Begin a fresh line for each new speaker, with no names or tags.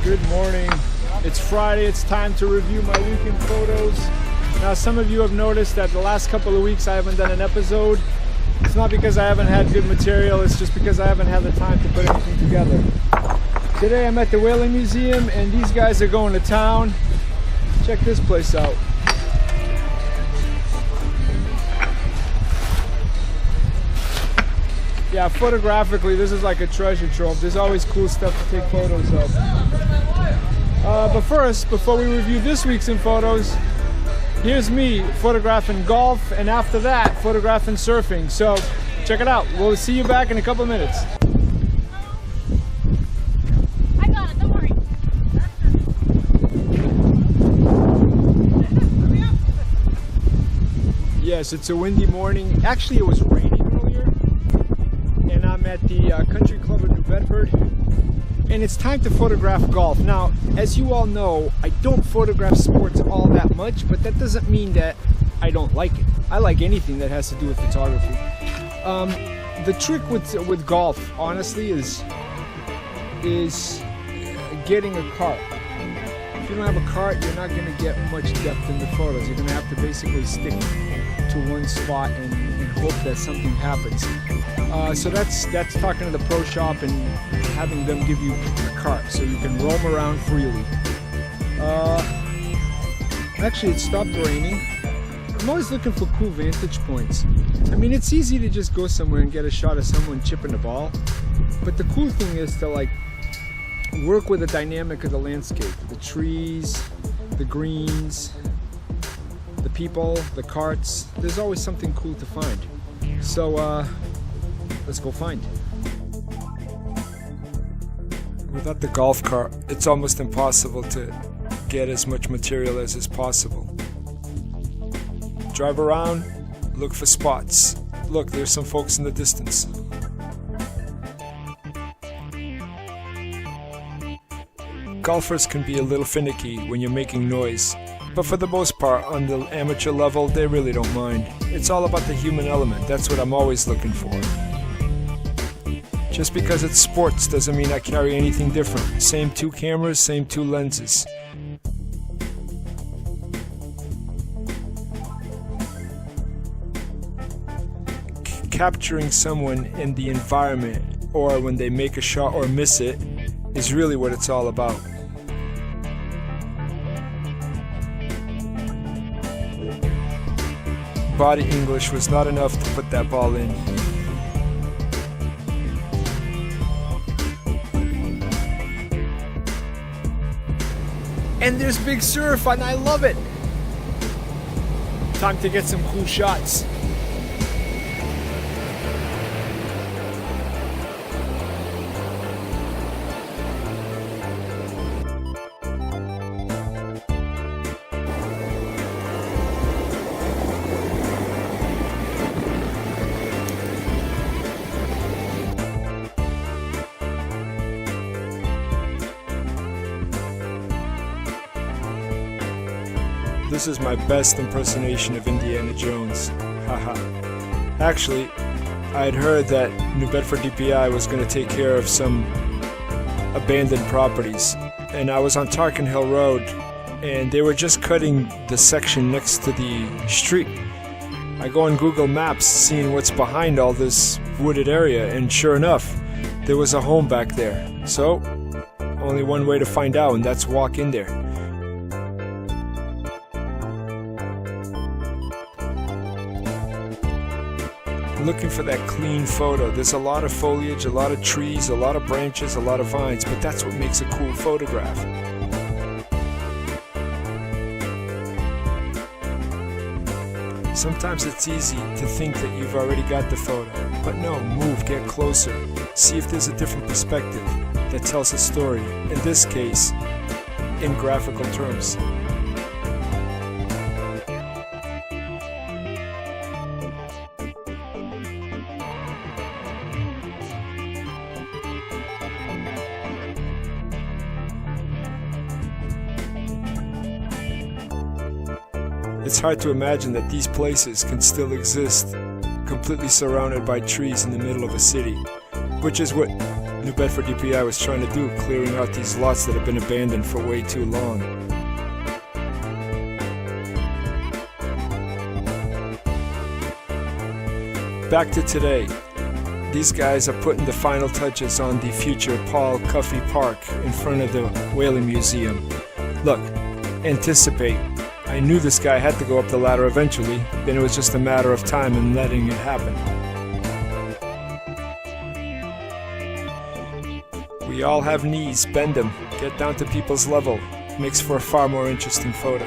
Good morning. It's Friday. It's time to review my weekend photos. Now, some of you have noticed that the last couple of weeks I haven't done an episode. It's not because I haven't had good material, it's just because I haven't had the time to put anything together. Today I'm at the Whaling Museum and these guys are going to town. Check this place out. Yeah, photographically, this is like a treasure trove. There's always cool stuff to take photos of. But first, before we review this week's in photos, here's me photographing golf, and after that, photographing surfing. So, check it out. We'll see you back in a couple minutes.
I got it, don't worry.
Yes, it's a windy morning. Actually, it was raining earlier. And I'm at the country club in New Bedford. And it's time to photograph golf. Now, as you all know, I don't photograph sports all that much, but that doesn't mean that I don't like it. I like anything that has to do with photography. The trick with golf, honestly, is getting a cart. If you don't have a cart, you're not going to get much depth in the photos. You're going to have to basically stick to one spot and hope that something happens. So that's talking to the pro shop and having them give you a cart so you can roam around freely. Actually, it stopped raining. I'm always looking for cool vantage points. I mean, it's easy to just go somewhere and get a shot of someone chipping the ball, but the cool thing is to like work with the dynamic of the landscape, the trees, the greens, the people, the carts. There's always something cool to find. So let's go find. Without the golf cart, it's almost impossible to get as much material as is possible. Drive around, look for spots. Look, there's some folks in the distance. Golfers can be a little finicky when you're making noise, but for the most part, on the amateur level, they really don't mind. It's all about the human element. That's what I'm always looking for. Just because it's sports doesn't mean I carry anything different. Same two cameras, same two lenses. Capturing someone in the environment, or when they make a shot or miss it, is really what it's all about. Body English was not enough to put that ball in. And there's big surf, and I love it. Time to get some cool shots. This is my best impersonation of Indiana Jones. Haha. Actually, I had heard that New Bedford DPI was going to take care of some abandoned properties. And I was on Tarkin Hill Road, and they were just cutting the section next to the street. I go on Google Maps, seeing what's behind all this wooded area, and sure enough, there was a home back there. So, only one way to find out, and that's walk in there. Looking for that clean photo. There's a lot of foliage, a lot of trees, a lot of branches, a lot of vines, but that's what makes a cool photograph. Sometimes it's easy to think that you've already got the photo, but no, move, get closer, see if there's a different perspective that tells a story, in this case, in graphical terms. It's hard to imagine that these places can still exist completely surrounded by trees in the middle of a city, which is what New Bedford DPI was trying to do, clearing out these lots that have been abandoned for way too long. Back to today. These guys are putting the final touches on the future Paul Cuffe Park in front of the Whaling Museum. Look, anticipate. I knew this guy had to go up the ladder eventually, then it was just a matter of time and letting it happen. We all have knees, bend them, get down to people's level. Makes for a far more interesting photo.